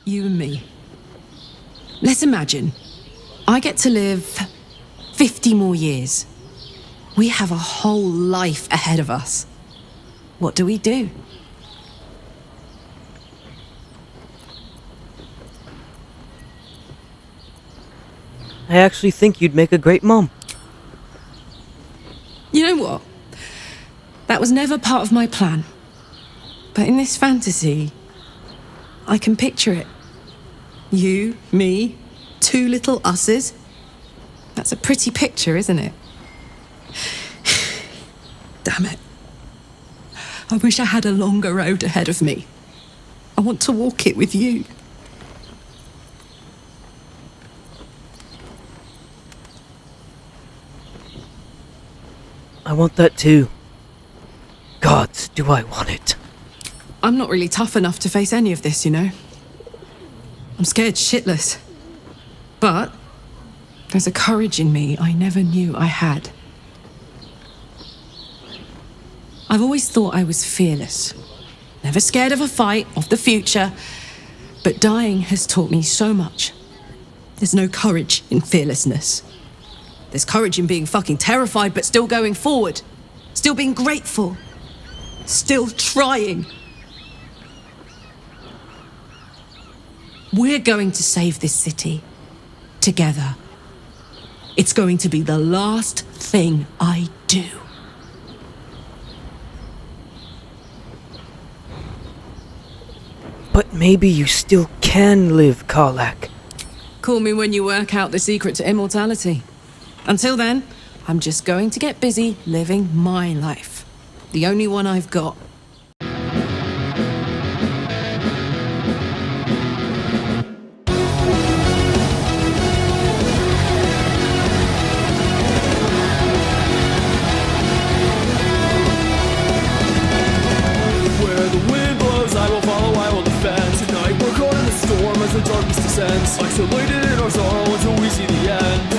You and me. Let's imagine I get to live 50 more years. We have a whole life ahead of us. What do we do? I actually think you'd make a great mom. You know what? That was never part of my plan. But in this fantasy, I can picture it. You, me, two little usses. That's a pretty picture, isn't it? Damn it. I wish I had a longer road ahead of me. I want to walk it with you. I want that too. God, do I want it. I'm not really tough enough to face any of this, you know. I'm scared shitless. But there's a courage in me I never knew I had. I've always thought I was fearless. Never scared of a fight, of the future. But dying has taught me so much. There's no courage in fearlessness. There's courage in being fucking terrified, but still going forward. Still being grateful. Still trying. We're going to save this city. Together. It's going to be the last thing I do. But maybe you still can live, Karlach. Call me when you work out the secret to immortality. Until then, I'm just going to get busy living my life. The only one I've got. Where the wind blows, I will follow, I will defend. Tonight we're caught in the storm as the darkness descends. Isolated in our sorrow until we see the end.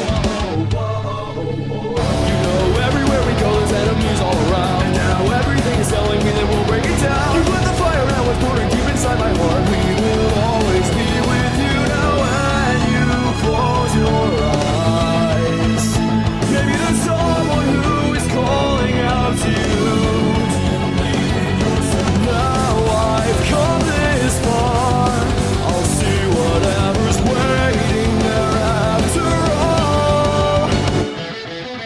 You know, everywhere we go, there's enemies all around. And now everything is telling me that we'll break it down. You lit the fire now, it's burning deep inside my heart. We will always be with you now when you close your eyes. Maybe there's someone who is calling out to you. Now I've come this far, I'll see whatever's waiting there after all.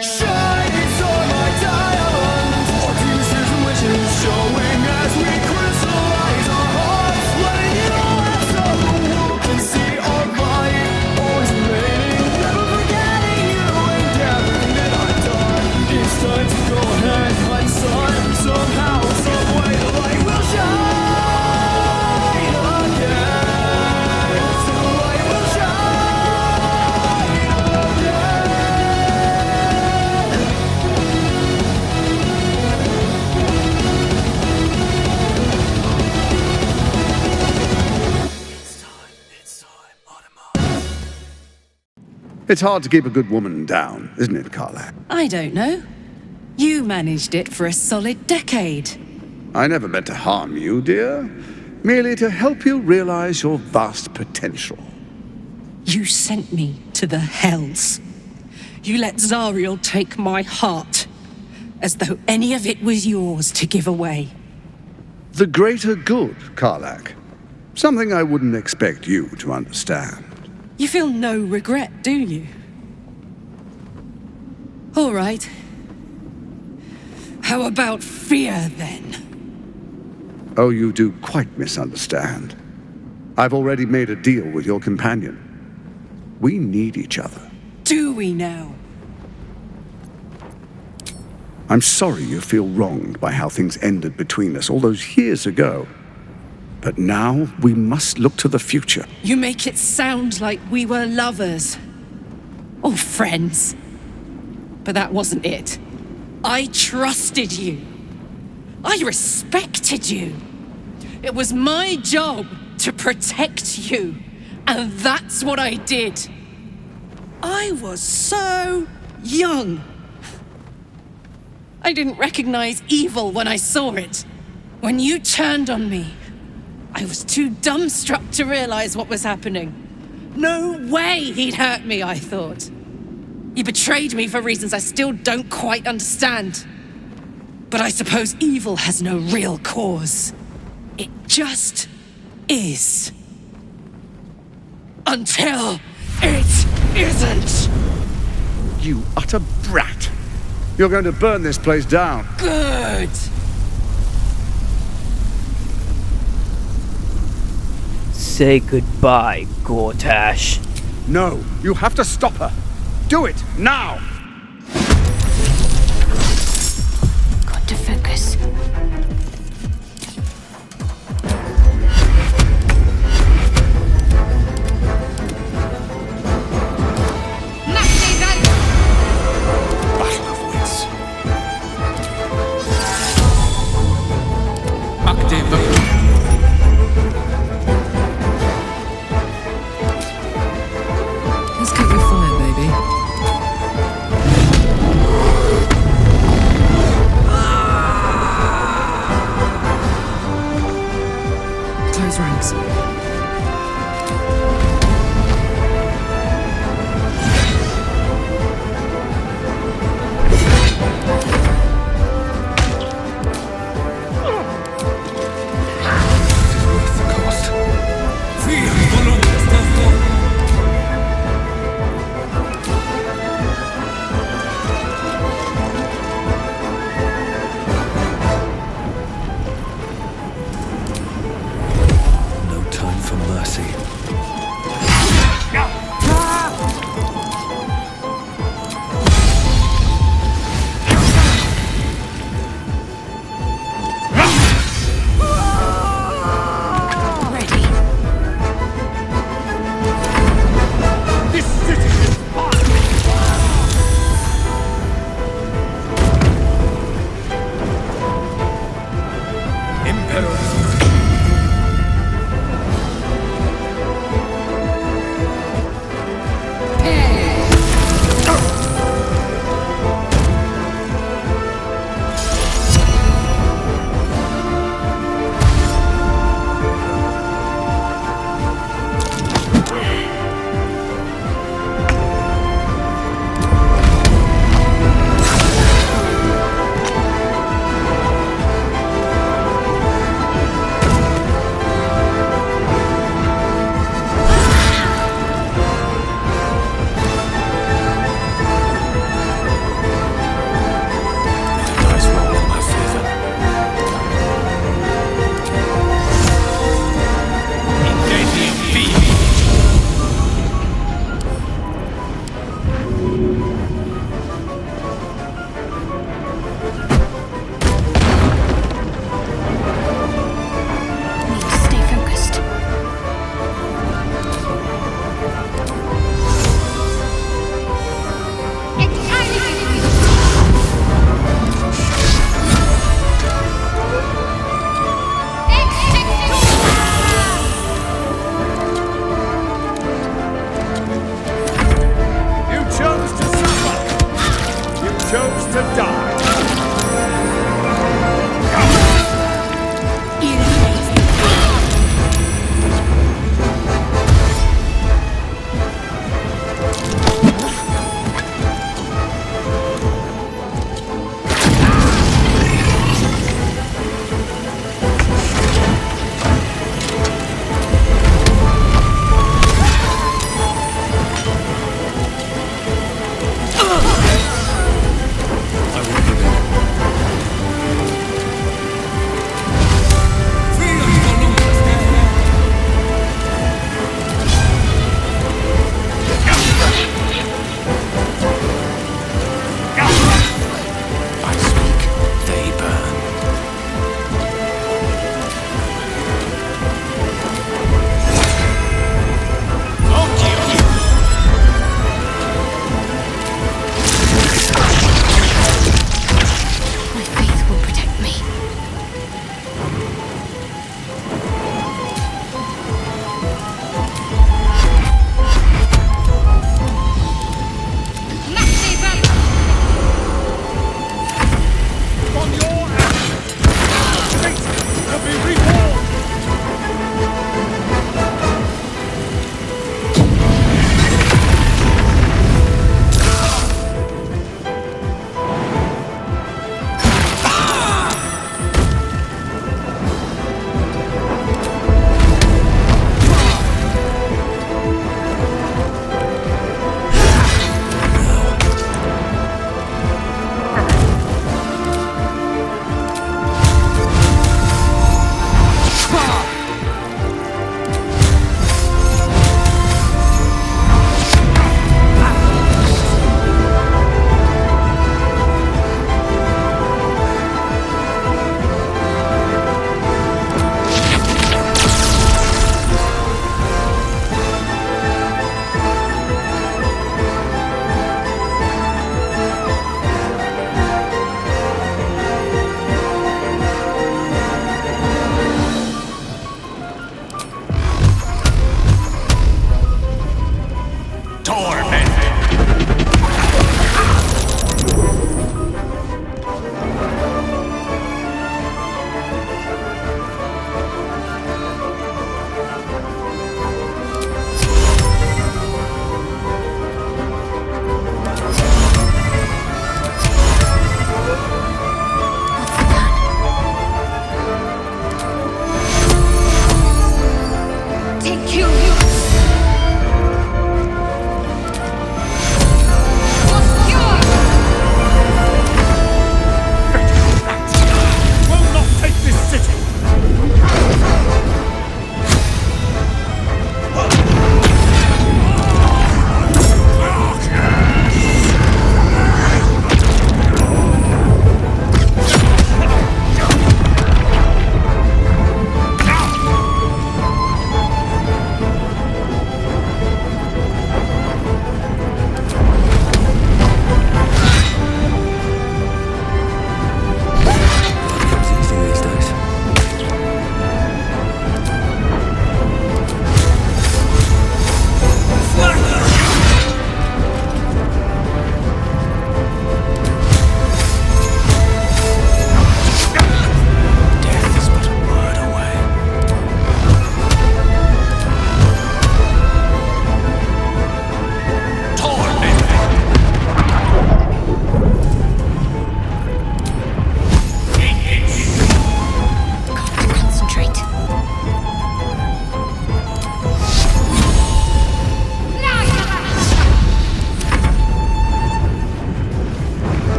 Shining star, my diamond, our demons, fears, and witches showing as we crystallize our hearts, letting it all out so the world can see our light, always remaining, never forgetting you and everything that I've done. It's time to go ahead, my son. Somehow, some way, the light will shine again. The light will shine It's time, Autumn. It's hard to keep a good woman down, isn't it, Karlach? I don't know. You managed it for a solid decade. I never meant to harm you, dear. Merely to help you realize your vast potential. You sent me to the hells. You let Zariel take my heart, as though any of it was yours to give away. The greater good, Karlach. Something I wouldn't expect you to understand. You feel no regret, do you? All right. How about fear, then? Oh, you do quite misunderstand. I've already made a deal with your companion. We need each other. Do we now? I'm sorry you feel wronged by how things ended between us all those years ago. But now we must look to the future. You make it sound like we were lovers. Or friends. But that wasn't it. I trusted you. I respected you. It was my job to protect you. And that's what I did. I was so young. I didn't recognize evil when I saw it. When you turned on me, I was too dumbstruck to realize what was happening. No way he'd hurt me, I thought. He betrayed me for reasons I still don't quite understand. But I suppose evil has no real cause. It just is. Until it isn't. You utter brat! You're going to burn this place down. Good. Say goodbye, Gortash. No, you have to stop her. Do it, now! Got to focus. Battle of wits. Let's cook your fire, baby. Close ranks. No time for mercy. Ready. This city is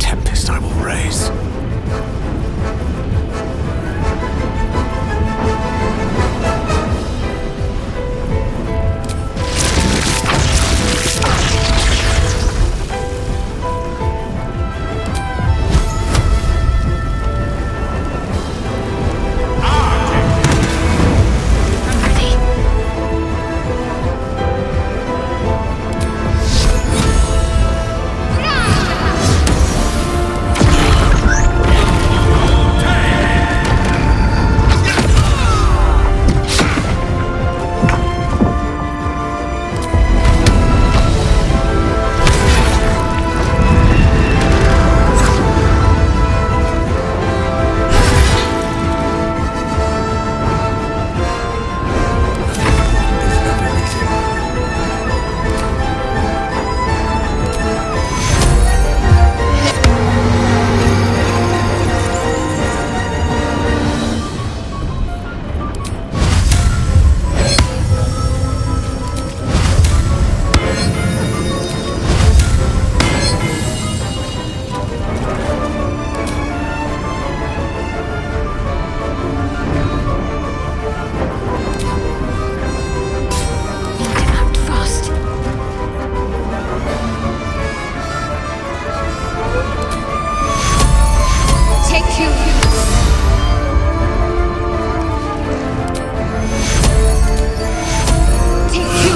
tempest I will raise. I'm ready. Need to act fast. Take you. Take you.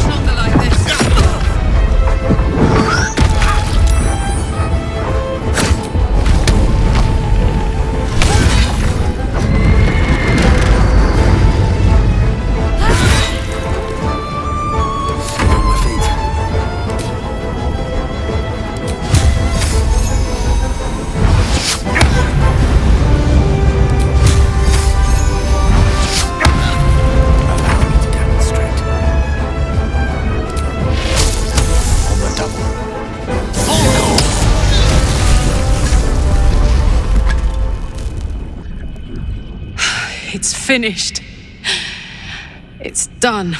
Longer like this. Slow on my feet. Allow me to demonstrate. On the double. It's finished. It's done.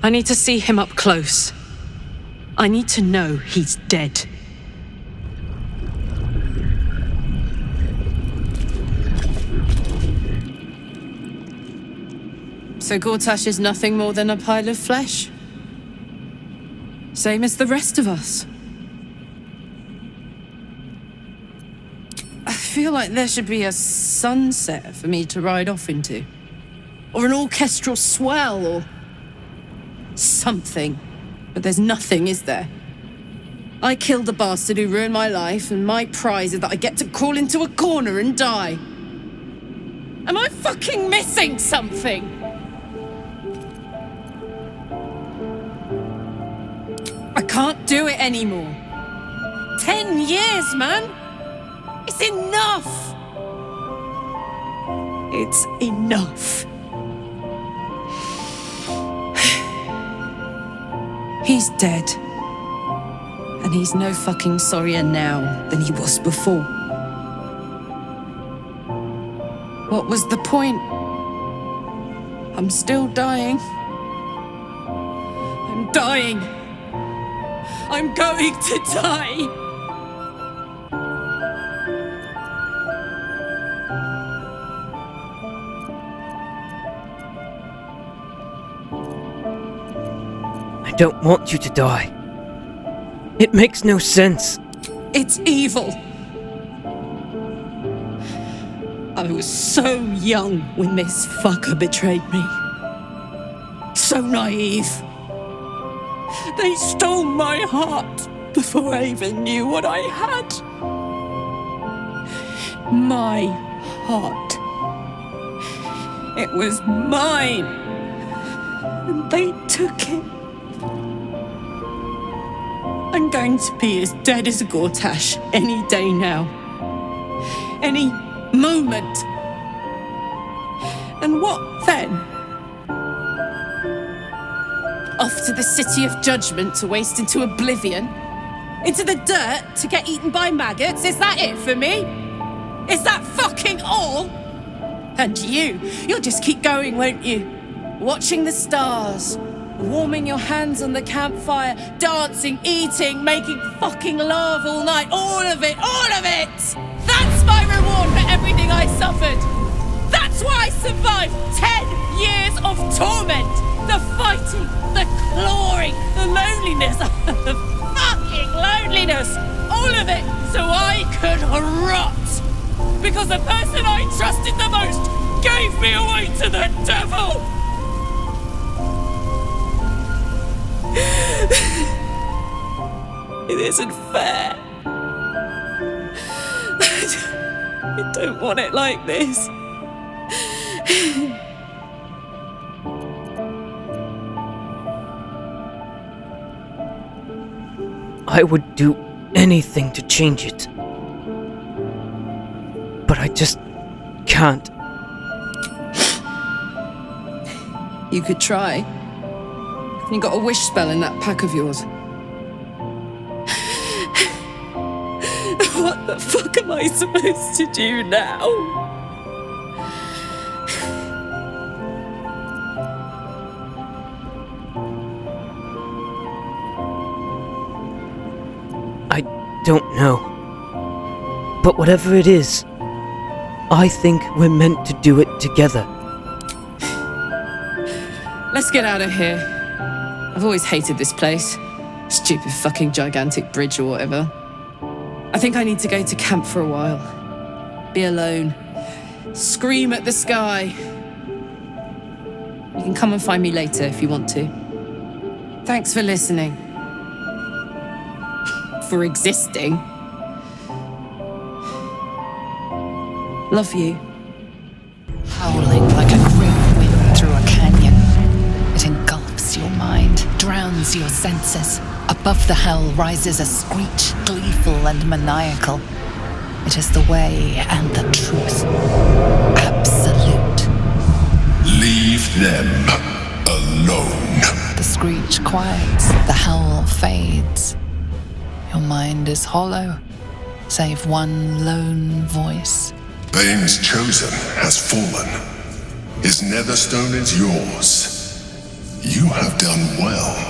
I need to see him up close. I need to know he's dead. So Gortash is nothing more than a pile of flesh? Same as the rest of us. I feel like there should be a sunset for me to ride off into. Or an orchestral swell, or something. But there's nothing, is there? I killed the bastard who ruined my life, and my prize is that I get to crawl into a corner and die. Am I fucking missing something? I can't do it anymore. 10 years, man! It's enough! It's enough. He's dead. And he's no fucking sorrier now than he was before. What was the point? I'm still dying. I'm dying. I'm going to die. I don't want you to die. It makes no sense. It's evil. I was so young when this fucker betrayed me. So naive. They stole my heart before I even knew what I had. My heart. It was mine. And they took it. I'm going to be as dead as a Gortash any day now. Any moment. And what then? Off to the City of Judgment to waste into oblivion? Into the dirt to get eaten by maggots? Is that it for me? Is that fucking all? And you'll just keep going, won't you? Watching the stars, warming your hands on the campfire, dancing, eating, making fucking love all night. All of it, all of it! That's my reward for everything I suffered. That's why I survived 10 years of torment. The fighting, the clawing, the loneliness, the fucking loneliness. All of it so I could rot. Because the person I trusted the most gave me away to the devil. It isn't fair. I don't want it like this. I would do anything to change it. But I just can't. You could try. You got a wish spell in that pack of yours. What the fuck am I supposed to do now? I don't know. But whatever it is, I think we're meant to do it together. Let's get out of here. I've always hated this place. Stupid fucking gigantic bridge or whatever. I think I need to go to camp for a while. Be alone. Scream at the sky. You can come and find me later if you want to. Thanks for listening. For existing. Love you. Howling like a great wind through a canyon. It engulfs your mind, drowns your senses. Above the hell rises a screech, gleeful and maniacal. It is the way and the truth. Absolute. Leave them alone. The screech quiets, the howl fades. Your mind is hollow, save one lone voice. Bane's chosen has fallen. His netherstone is yours. You have done well.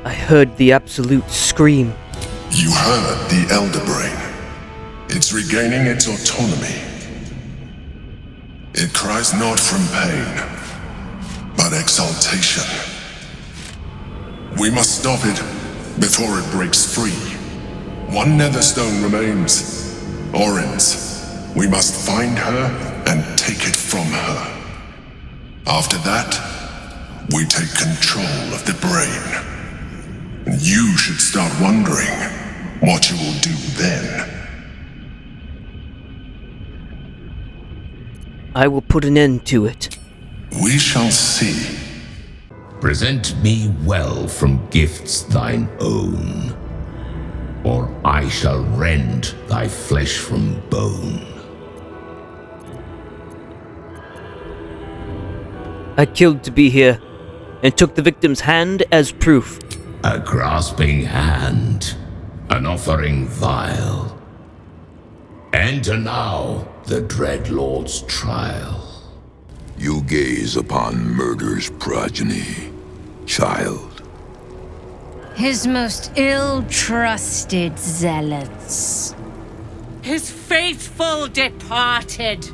I heard the absolute scream. You heard the Elder Brain. It's regaining its autonomy. It cries not from pain, but exaltation. We must stop it before it breaks free. One netherstone remains. Orin's. We must find her and take it from her. After that, we take control of the brain. You should start wondering what you will do then. I will put an end to it. We shall see. Present me well from gifts thine own, or I shall rend thy flesh from bone. I killed to be here, and took the victim's hand as proof. A grasping hand, an offering vile. Enter now the Dread Lord's trial. You gaze upon murder's progeny, child. His most ill-trusted zealots. His faithful departed.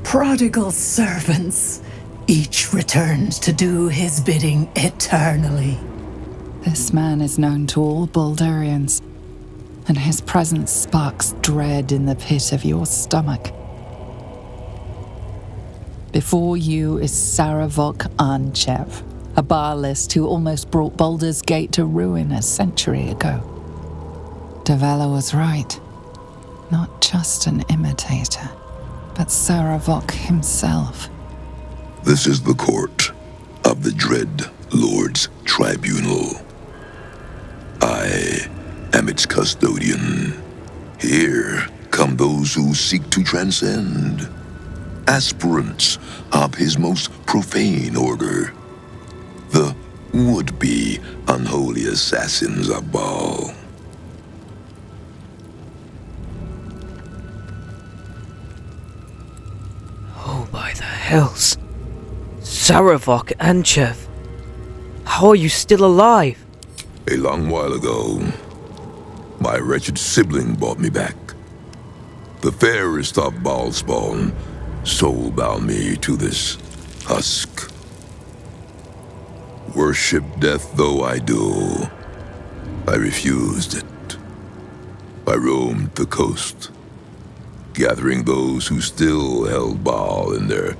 Prodigal servants, each returns to do his bidding eternally. This man is known to all Baldurians, and his presence sparks dread in the pit of your stomach. Before you is Saravok Arnchev, a Baalist who almost brought Baldur's Gate to ruin a century ago. Davella was right. Not just an imitator, but Saravok himself. This is the court of the Dread Lord's Tribunal. I am its custodian. Here come those who seek to transcend, aspirants of his most profane order, the would-be unholy assassins of Baal. Hells. Saravok and Chev. How are you still alive? A long while ago, my wretched sibling brought me back. The fairest of Baalspawn soul-bound me to this husk. Worship death though I do, I refused it. I roamed the coast, gathering those who still held Baal in their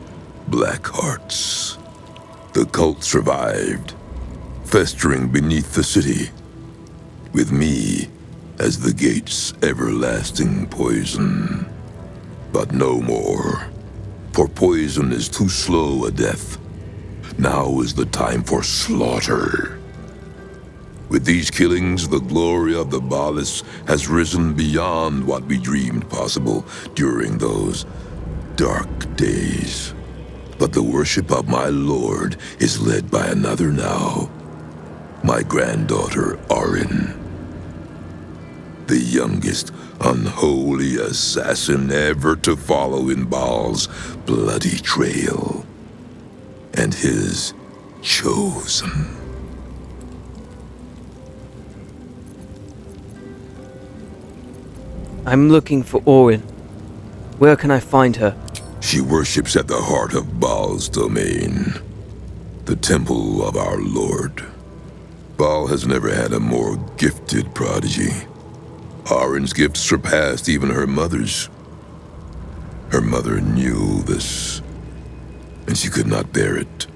black hearts. The cult survived, festering beneath the city, with me as the gate's everlasting poison. But no more, for poison is too slow a death. Now is the time for slaughter. With these killings, the glory of the Baalis has risen beyond what we dreamed possible during those dark days. But the worship of my lord is led by another now, my granddaughter Orin. The youngest unholy assassin ever to follow in Baal's bloody trail. And his chosen. I'm looking for Orin. Where can I find her? She worships at the heart of Baal's domain, the temple of our Lord. Baal has never had a more gifted prodigy. Orin's gift surpassed even her mother's. Her mother knew this, and she could not bear it.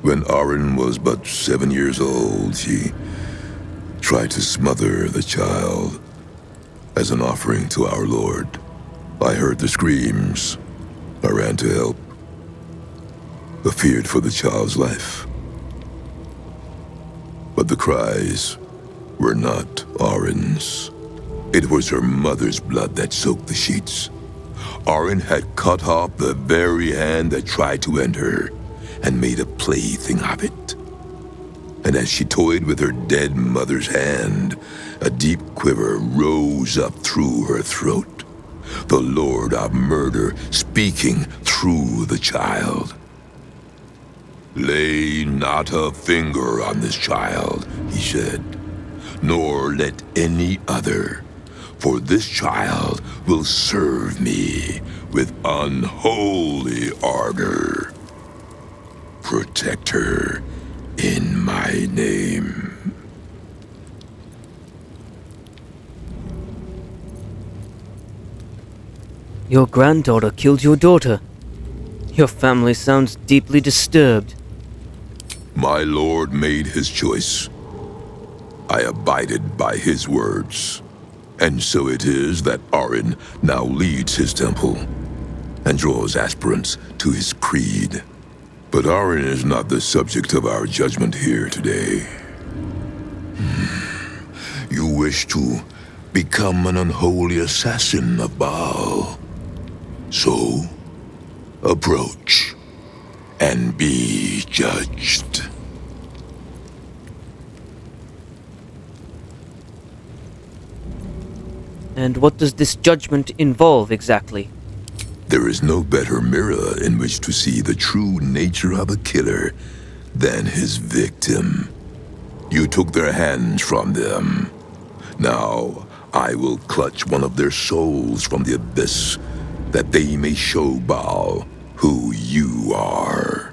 When Orin was but 7 years old, she tried to smother the child as an offering to our Lord. I heard the screams. I ran to help, but feared for the child's life. But the cries were not Orin's. It was her mother's blood that soaked the sheets. Orin had cut off the very hand that tried to end her, and made a plaything of it. And as she toyed with her dead mother's hand, a deep quiver rose up through her throat. The Lord of Murder speaking through the child. "Lay not a finger on this child," he said, "nor let any other, for this child will serve me with unholy ardor. Protect her in my name." Your granddaughter killed your daughter. Your family sounds deeply disturbed. My lord made his choice. I abided by his words. And so it is that Orin now leads his temple and draws aspirants to his creed. But Orin is not the subject of our judgment here today. You wish to become an unholy assassin of Baal. So, approach and be judged. And what does this judgment involve exactly? There is no better mirror in which to see the true nature of a killer than his victim. You took their hands from them. Now, I will clutch one of their souls from the abyss, that they may show Baal who you are.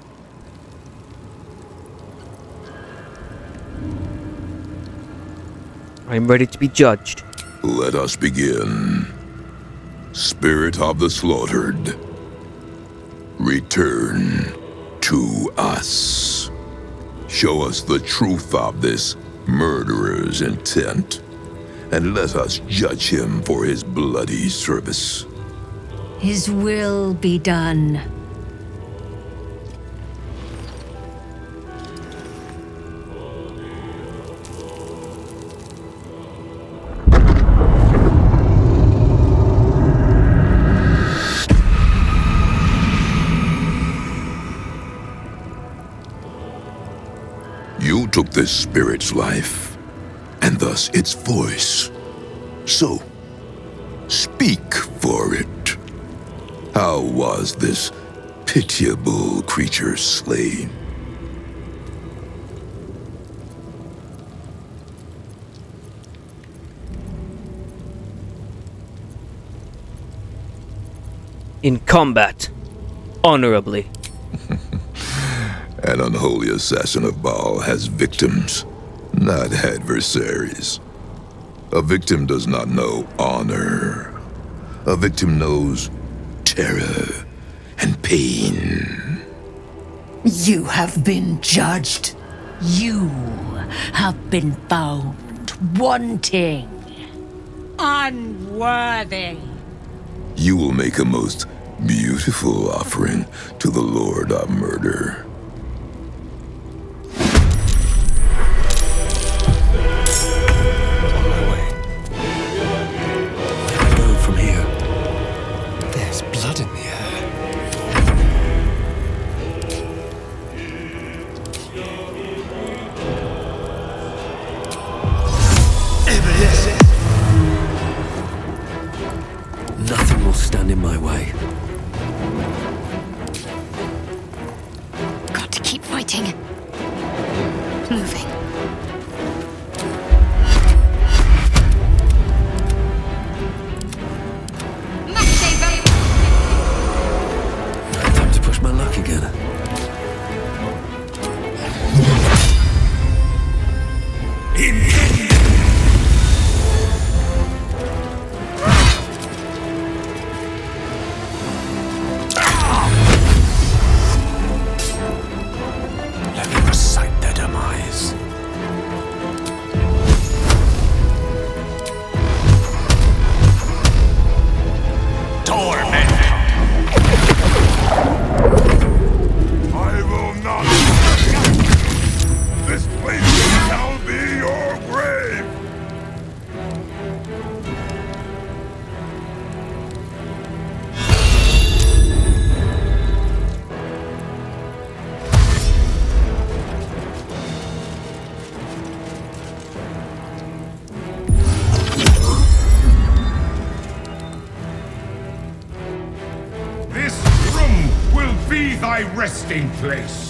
I'm ready to be judged. Let us begin. Spirit of the slaughtered, return to us. Show us the truth of this murderer's intent, and let us judge him for his bloody service. His will be done. You took this spirit's life, and thus its voice. So, speak for it. How was this pitiable creature slain. In combat, honorably. An unholy assassin of Baal has victims, not adversaries. A victim does not know honor. A victim knows terror and pain. You have been judged. You have been found wanting. Unworthy. You will make a most beautiful offering to the Lord of Murder. On my way. Where do I go from here? There's blood in the air. Nothing will stand in my way. Got to keep fighting. Moving. Time to push my luck again. Let me recite their demise. I will not. This place shall be your grave. This room will be thy resting place.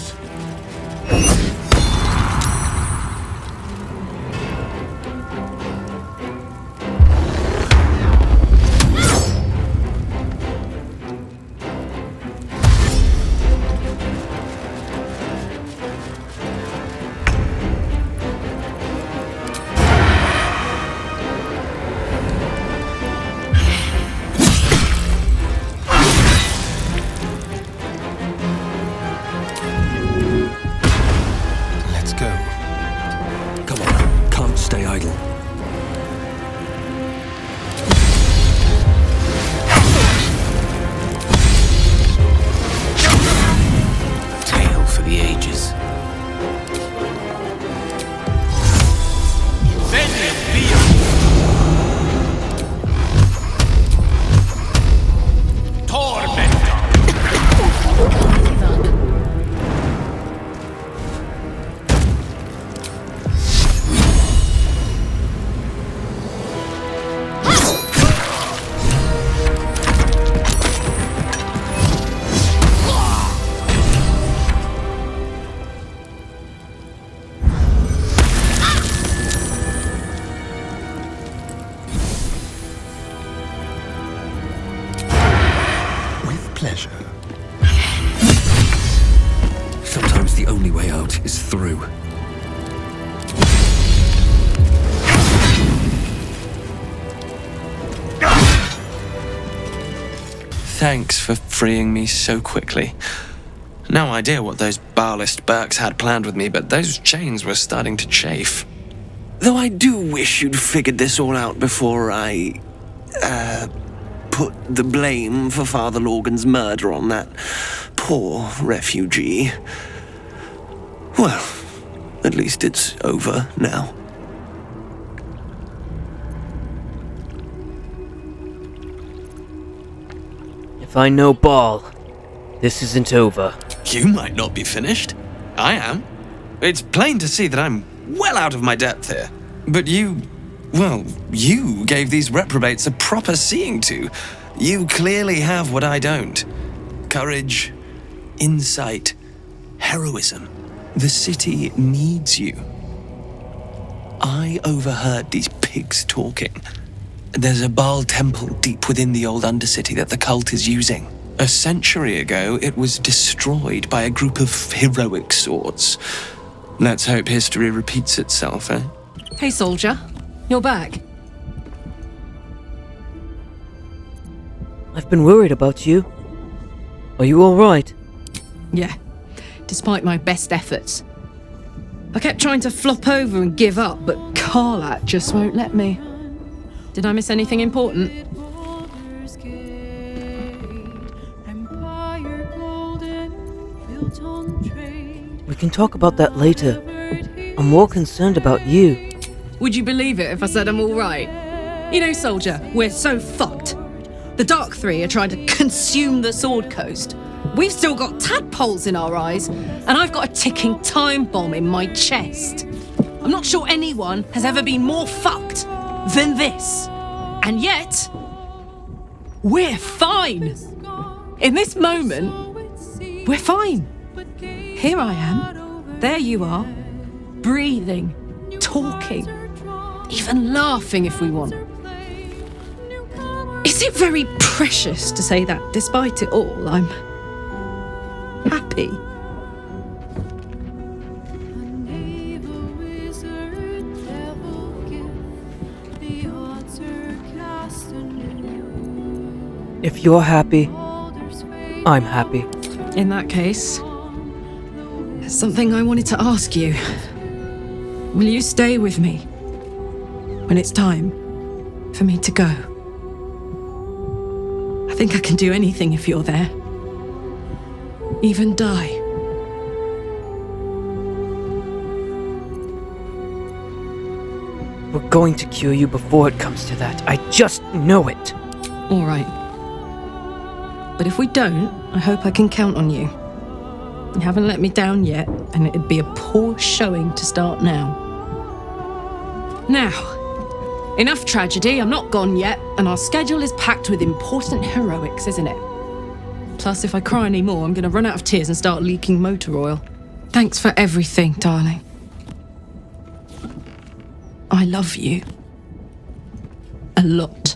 Let's go. Come on, can't stay idle. Tale for the ages. Give up. With pleasure. Sometimes the only way out is through. Thanks for freeing me so quickly. No idea what those Baalist Burks had planned with me, but those chains were starting to chafe. Though I do wish you'd figured this all out before I, put the blame for Father Lorgan's murder on that poor refugee. Well, at least it's over now. If I know Baal, this isn't over. You might not be finished. I am. It's plain to see that I'm well out of my depth here. But you gave these reprobates a proper seeing to. You clearly have what I don't. Courage, insight, heroism. The city needs you. I overheard these pigs talking. There's a Baal temple deep within the old Undercity that the cult is using. A century ago, it was destroyed by a group of heroic sorts. Let's hope history repeats itself, eh? Hey, soldier. You're back. I've been worried about you. Are you alright? Yeah, despite my best efforts. I kept trying to flop over and give up, but Karlach just won't let me. Did I miss anything important? We can talk about that later. I'm more concerned about you. Would you believe it if I said I'm all right? You know, soldier, we're so fucked. The Dark Three are trying to consume the Sword Coast. We've still got tadpoles in our eyes, and I've got a ticking time bomb in my chest. I'm not sure anyone has ever been more fucked than this. And yet, we're fine. In this moment, we're fine. Here I am. There you are. Breathing, talking, even laughing if we want. Is it very precious to say that despite it all, I'm happy? If you're happy, I'm happy. In that case, there's something I wanted to ask you. Will you stay with me when it's time for me to go? I think I can do anything if you're there. Even die. We're going to cure you before it comes to that. I just know it. All right. But if we don't, I hope I can count on you. You haven't let me down yet, and it'd be a poor showing to start now. Now, enough tragedy, I'm not gone yet, and our schedule is packed with important heroics, isn't it? Plus, if I cry anymore, I'm gonna run out of tears and start leaking motor oil. Thanks for everything, darling. I love you. A lot.